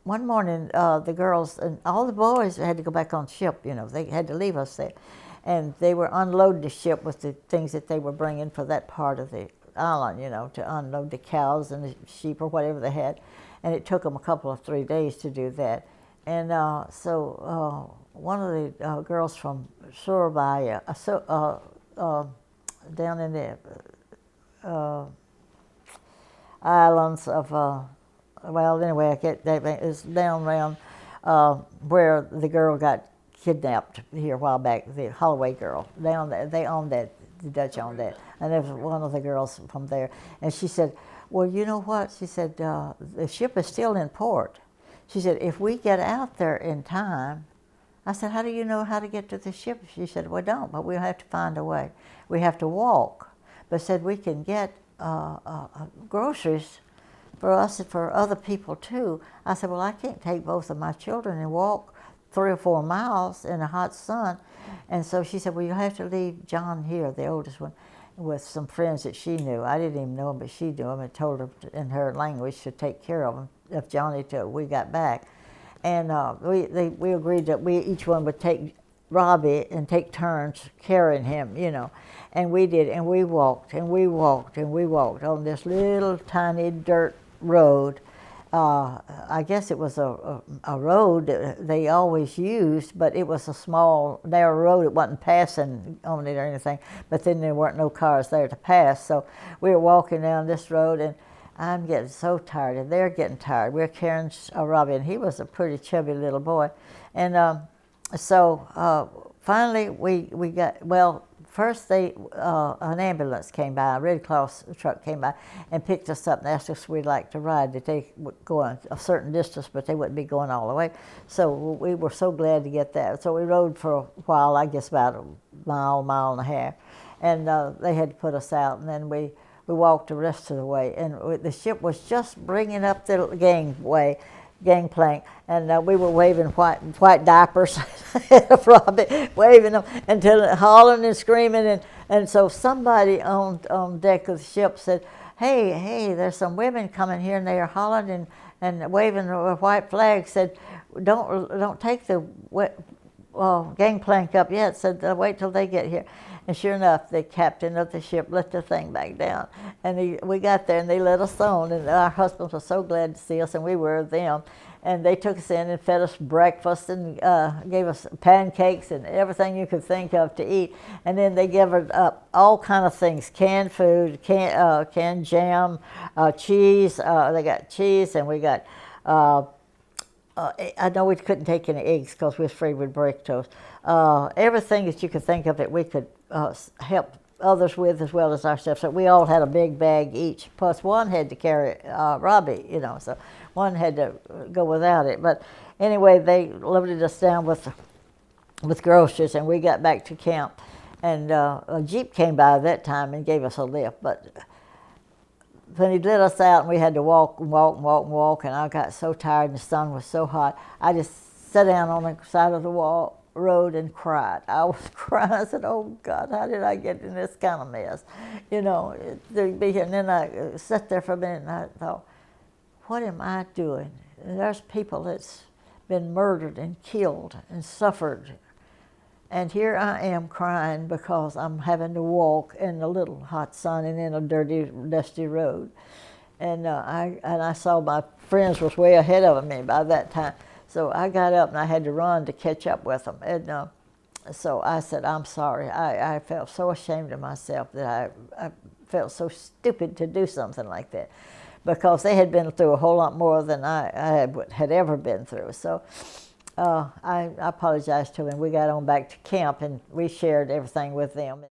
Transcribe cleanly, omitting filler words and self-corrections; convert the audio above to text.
one morning, the girls and all the boys had to go back on ship. You know, they had to leave us there, and they were unloading the ship with the things that they were bringing for that part of the island. You know, to unload the cows and the sheep or whatever they had, and it took them a couple of 3 days to do that. And so one of the girls from Surabaya, down in the islands of, well, anyway, I get that. It's down around where the girl got kidnapped here a while back, the Holloway girl. Down there, they owned that, the Dutch owned that. And there was one of the girls from there. And she said, well, you know what? She said, the ship is still in port. She said, if we get out there in time, I said, how do you know how to get to the ship? She said, we don't, but we'll have to find a way. We have to walk. But said, we can get groceries for us and for other people too. I said, well, I can't take both of my children and walk 3 or 4 miles in the hot sun. And so she said, well, you'll have to leave John here, the oldest one, with some friends that she knew. I didn't even know them, but she knew them and told her in her language to take care of them if Johnny till we got back. And we agreed that we each one would take Robbie and take turns carrying him, you know. And we did, and we walked, and we walked, and we walked on this little tiny dirt road. I guess it was a road that they always used, but it was a small, narrow road. It wasn't passing on it or anything, but then there weren't no cars there to pass. So we were walking down this road, and I'm getting so tired, and they're getting tired. We're carrying Robbie, and he was a pretty chubby little boy. And so finally we got, well, first an ambulance came by, a Red Cross truck came by and picked us up and asked us if we'd like to ride. That they would go a certain distance, but they wouldn't be going all the way. So we were so glad to get that. So we rode for a while, I guess about a mile and a half, and they had to put us out, and then we walked the rest of the way. And the ship was just bringing up the gangplank, and we were waving white diapers at Robbie, waving them until hollering and screaming, and so somebody on deck of the ship said, hey, there's some women coming here, and they are hollering and waving a white flag. Said, don't take the gangplank up yet. Said, wait till they get here. And sure enough, the captain of the ship let the thing back down. And we got there, and they let us on, and our husbands were so glad to see us, and we were them. And they took us in and fed us breakfast and gave us pancakes and everything you could think of to eat. And then they gave us all kind of things, canned food, canned jam, cheese. They got cheese, and we got, I know we couldn't take any eggs because we was afraid we'd break those. Everything that you could think of that we could help others with as well as ourselves. So we all had a big bag each, plus one had to carry Robbie, you know, so one had to go without it. But anyway, they loaded us down with groceries, and we got back to camp. And a Jeep came by that time and gave us a lift. But when he let us out and we had to walk, and I got so tired and the sun was so hot, I just sat down on the side of the road and cried. I was crying. I said, oh God, how did I get in this kind of mess? You know, to be here. And then I sat there for a minute and I thought, what am I doing? And there's people that's been murdered and killed and suffered. And here I am crying because I'm having to walk in a little hot sun and in a dirty, dusty road. And I saw my friends was way ahead of me by that time. So I got up and I had to run to catch up with them. And so I said, I'm sorry. I felt so ashamed of myself that I felt so stupid to do something like that, because they had been through a whole lot more than I had ever been through. So I apologized to them. We got on back to camp and we shared everything with them.